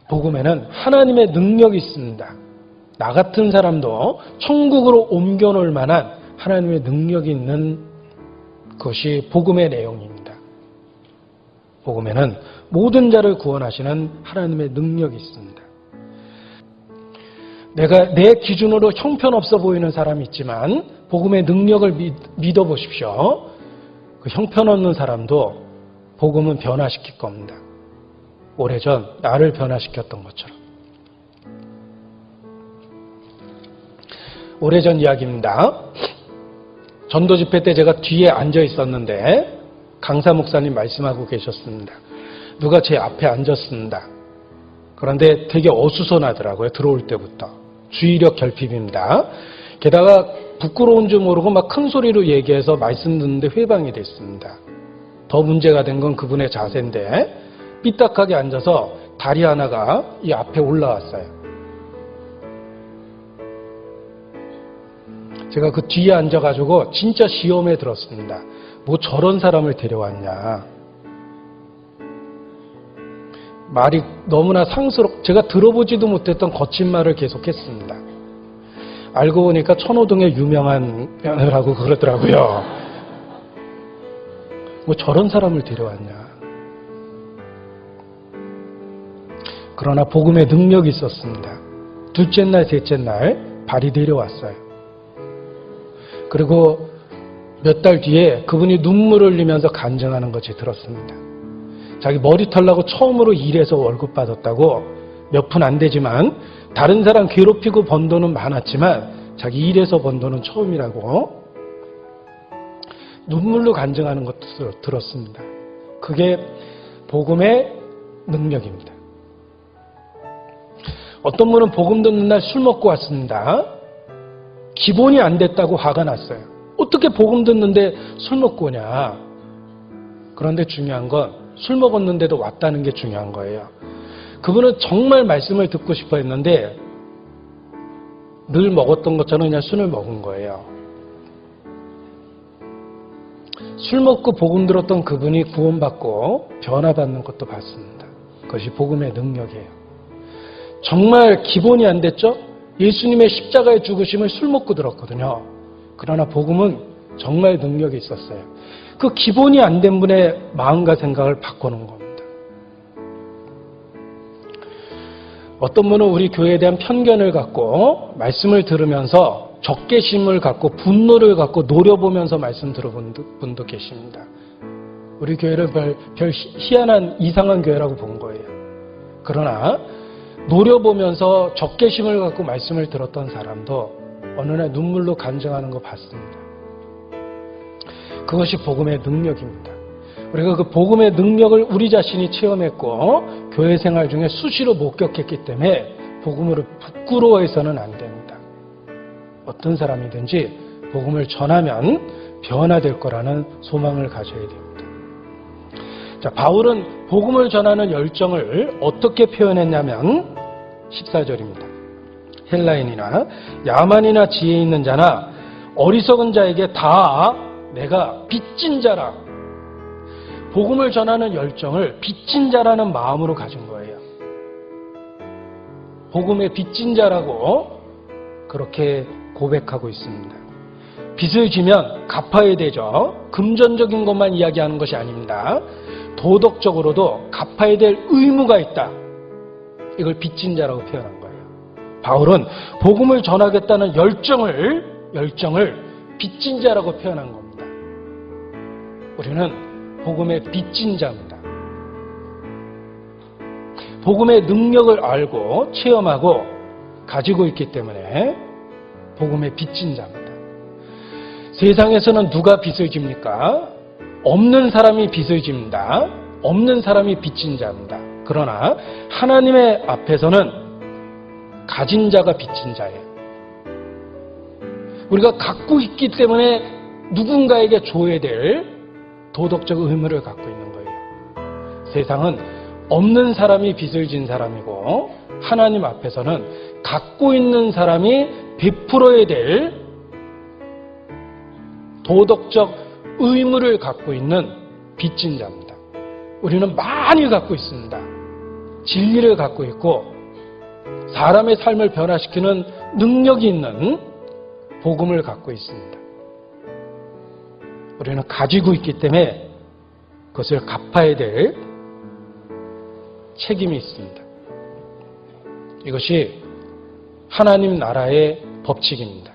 복음에는 하나님의 능력이 있습니다. 나 같은 사람도 천국으로 옮겨놓을 만한 하나님의 능력이 있는 것이 복음의 내용입니다. 복음에는 모든 자를 구원하시는 하나님의 능력이 있습니다. 내가 내 기준으로 형편없어 보이는 사람이 있지만 복음의 능력을 믿어보십시오. 그 형편없는 사람도 복음은 변화시킬 겁니다. 오래전 나를 변화시켰던 것처럼. 오래전 이야기입니다. 전도 집회 때 제가 뒤에 앉아 있었는데 강사 목사님 말씀하고 계셨습니다. 누가 제 앞에 앉았습니다. 그런데 되게 어수선하더라고요. 들어올 때부터. 주의력 결핍입니다. 게다가 부끄러운 줄 모르고 막 큰 소리로 얘기해서 말씀 듣는데 회방이 됐습니다. 더 문제가 된 건 그분의 자세인데 삐딱하게 앉아서 다리 하나가 이 앞에 올라왔어요. 제가 그 뒤에 앉아가지고 진짜 시험에 들었습니다. 뭐 저런 사람을 데려왔냐. 말이 너무나 제가 들어보지도 못했던 거친 말을 계속했습니다. 알고 보니까 천호동의 유명한 면허라고 그러더라고요. 뭐 저런 사람을 데려왔냐. 그러나 복음의 능력이 있었습니다. 둘째 날, 셋째 날 발이 내려왔어요. 그리고 몇 달 뒤에 그분이 눈물을 흘리면서 간증하는 것이 들었습니다. 자기 머리 털라고 처음으로 일해서 월급 받았다고 몇 푼 안 되지만 다른 사람 괴롭히고 번 돈은 많았지만 자기 일해서 번 돈은 처음이라고 눈물로 간증하는 것도 들었습니다. 그게 복음의 능력입니다. 어떤 분은 복음 듣는 날 술 먹고 왔습니다. 기본이 안 됐다고 화가 났어요. 어떻게 복음 듣는데 술 먹고 오냐. 그런데 중요한 건 술 먹었는데도 왔다는 게 중요한 거예요. 그분은 정말 말씀을 듣고 싶어 했는데 늘 먹었던 것처럼 그냥 술을 먹은 거예요. 술 먹고 복음 들었던 그분이 구원받고 변화받는 것도 봤습니다. 그것이 복음의 능력이에요. 정말 기본이 안 됐죠? 예수님의 십자가의 죽으심을 술 먹고 들었거든요. 그러나 복음은 정말 능력이 있었어요. 그 기본이 안 된 분의 마음과 생각을 바꿔놓은 겁니다. 어떤 분은 우리 교회에 대한 편견을 갖고 말씀을 들으면서 적개심을 갖고 분노를 갖고 노려보면서 말씀 들어본 분도 계십니다. 우리 교회를 별 희한한 이상한 교회라고 본 거예요. 그러나 노려보면서 적개심을 갖고 말씀을 들었던 사람도 어느 날 눈물로 간증하는 거 봤습니다. 그것이 복음의 능력입니다. 우리가 그 복음의 능력을 우리 자신이 체험했고 교회 생활 중에 수시로 목격했기 때문에 복음으로 부끄러워해서는 안 됩니다. 어떤 사람이든지 복음을 전하면 변화될 거라는 소망을 가져야 됩니다. 자, 바울은 복음을 전하는 열정을 어떻게 표현했냐면 14절입니다. 헬라인이나 야만이나 지혜 있는 자나 어리석은 자에게 다 내가 빚진 자라. 복음을 전하는 열정을 빚진 자라는 마음으로 가진 거예요. 복음의 빚진 자라고 그렇게 고백하고 있습니다. 빚을 지면 갚아야 되죠. 금전적인 것만 이야기하는 것이 아닙니다. 도덕적으로도 갚아야 될 의무가 있다. 이걸 빚진 자라고 표현한 거예요. 바울은 복음을 전하겠다는 열정을 빚진 자라고 표현한 겁니다. 우리는 복음의 빚진 자입니다. 복음의 능력을 알고 체험하고 가지고 있기 때문에 복음의 빚진 자입니다. 세상에서는 누가 빚을 집니까? 없는 사람이 빚을 집니다. 없는 사람이 빚진 자입니다. 그러나 하나님의 앞에서는 가진 자가 빚진 자예요. 우리가 갖고 있기 때문에 누군가에게 줘야 될 도덕적 의무를 갖고 있는 거예요. 세상은 없는 사람이 빚을 진 사람이고 하나님 앞에서는 갖고 있는 사람이 베풀어야 될 도덕적 의무를 갖고 있는 빚진 자입니다. 우리는 많이 갖고 있습니다. 진리를 갖고 있고 사람의 삶을 변화시키는 능력이 있는 복음을 갖고 있습니다. 우리는 가지고 있기 때문에 그것을 갚아야 될 책임이 있습니다. 이것이 하나님 나라의 법칙입니다.